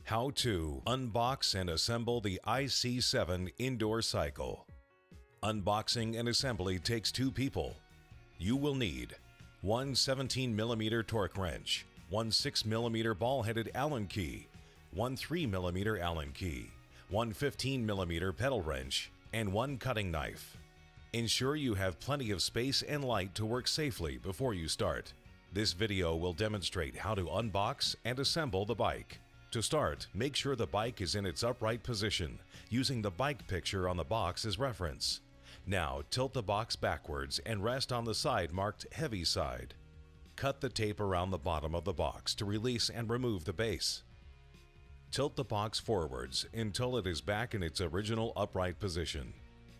How to unbox and assemble the IC7 indoor cycle. Unboxing and assembly takes 2 people. You will need one 17mm torque wrench, one 6mm ball-headed Allen key, one 3mm Allen key, one 15mm pedal wrench, and one cutting knife. Ensure you have plenty of space and light to work safely before you start. This video will demonstrate how to unbox and assemble the bike. To start, make sure the bike is in its upright position, using the bike picture on the box as reference. Now, tilt the box backwards and rest on the side marked Heavy Side. Cut the tape around the bottom of the box to release and remove the base. Tilt the box forwards until it is back in its original upright position.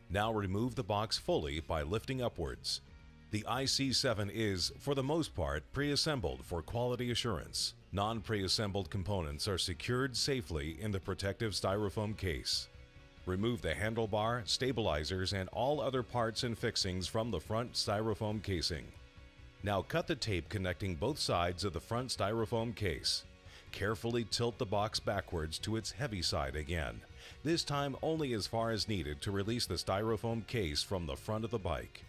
Now remove the box fully by lifting upwards. The IC7 is, for the most part, pre-assembled for quality assurance. Non-pre-assembled components are secured safely in the protective styrofoam case. Remove the handlebar, stabilizers, and all other parts and fixings from the front styrofoam casing. Now cut the tape connecting both sides of the front styrofoam case. Carefully tilt the box backwards to its heavy side again, this time only as far as needed to release the styrofoam case from the front of the bike.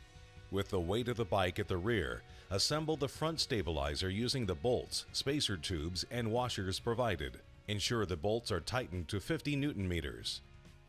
With the weight of the bike at the rear, assemble the front stabilizer using the bolts, spacer tubes, and washers provided. Ensure the bolts are tightened to 50 Nm.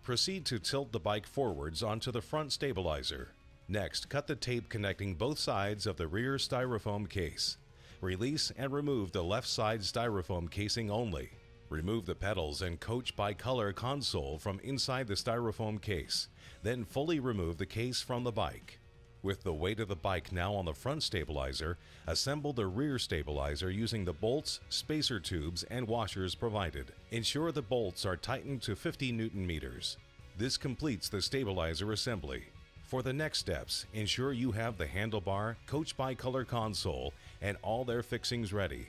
Proceed to tilt the bike forwards onto the front stabilizer. Next, cut the tape connecting both sides of the rear styrofoam case. Release and remove the left side styrofoam casing only. Remove the pedals and coach by color console from inside the styrofoam case. Then fully remove the case from the bike. With the weight of the bike now on the front stabilizer, assemble the rear stabilizer using the bolts, spacer tubes, and washers provided. Ensure the bolts are tightened to 50 Nm. This completes the stabilizer assembly. For the next steps, ensure you have the handlebar, coach by color console, and all their fixings ready.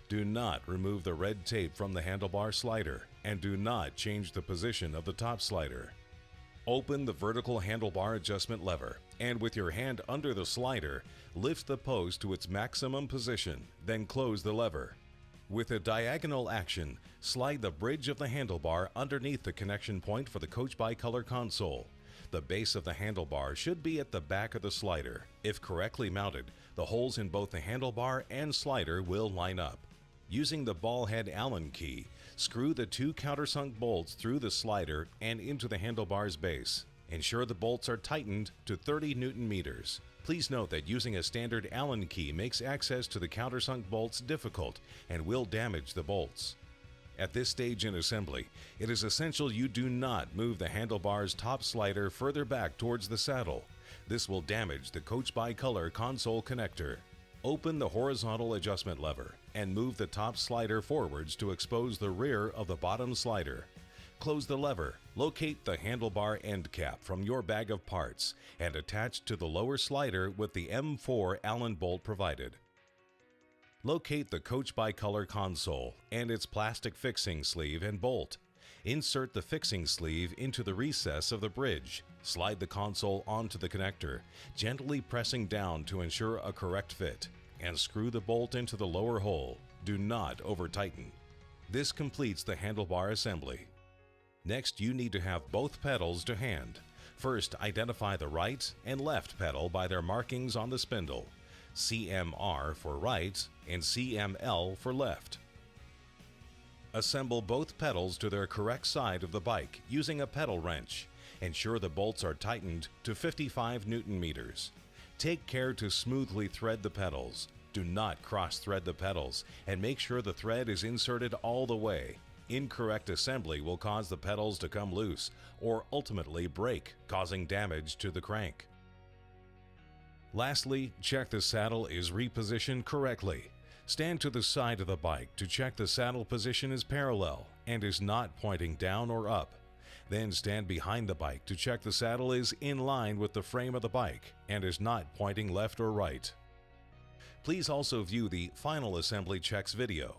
Do not remove the red tape from the handlebar slider, and do not change the position of the top slider. Open the vertical handlebar adjustment lever, and with your hand under the slider, lift the post to its maximum position, then close the lever. With a diagonal action, slide the bridge of the handlebar underneath the connection point for the coach by color console. The base of the handlebar should be at the back of the slider. If correctly mounted, the holes in both the handlebar and slider will line up. Using the ball head Allen key, screw the 2 countersunk bolts through the slider and into the handlebar's base. Ensure the bolts are tightened to 30 Nm. Please note that using a standard Allen key makes access to the countersunk bolts difficult and will damage the bolts. At this stage in assembly, it is essential you do not move the handlebar's top slider further back towards the saddle. This will damage the coach by color console connector. Open the horizontal adjustment lever and move the top slider forwards to expose the rear of the bottom slider. Close the lever, locate the handlebar end cap from your bag of parts, and attach to the lower slider with the M4 Allen bolt provided. Locate the coach by color console and its plastic fixing sleeve and bolt. Insert the fixing sleeve into the recess of the bridge. Slide the console onto the connector, gently pressing down to ensure a correct fit, and screw the bolt into the lower hole. Do not over-tighten. This completes the handlebar assembly. Next, you need to have both pedals to hand. First, identify the right and left pedal by their markings on the spindle. CMR for right and CML for left. Assemble both pedals to their correct side of the bike using a pedal wrench. Ensure the bolts are tightened to 55 Nm. Take care to smoothly thread the pedals. Do not cross-thread the pedals, and make sure the thread is inserted all the way. Incorrect assembly will cause the pedals to come loose or ultimately break, causing damage to the crank. Lastly, check the saddle is repositioned correctly. Stand to the side of the bike to check the saddle position is parallel and is not pointing down or up. Then stand behind the bike to check the saddle is in line with the frame of the bike and is not pointing left or right. Please also view the Final Assembly Checks video.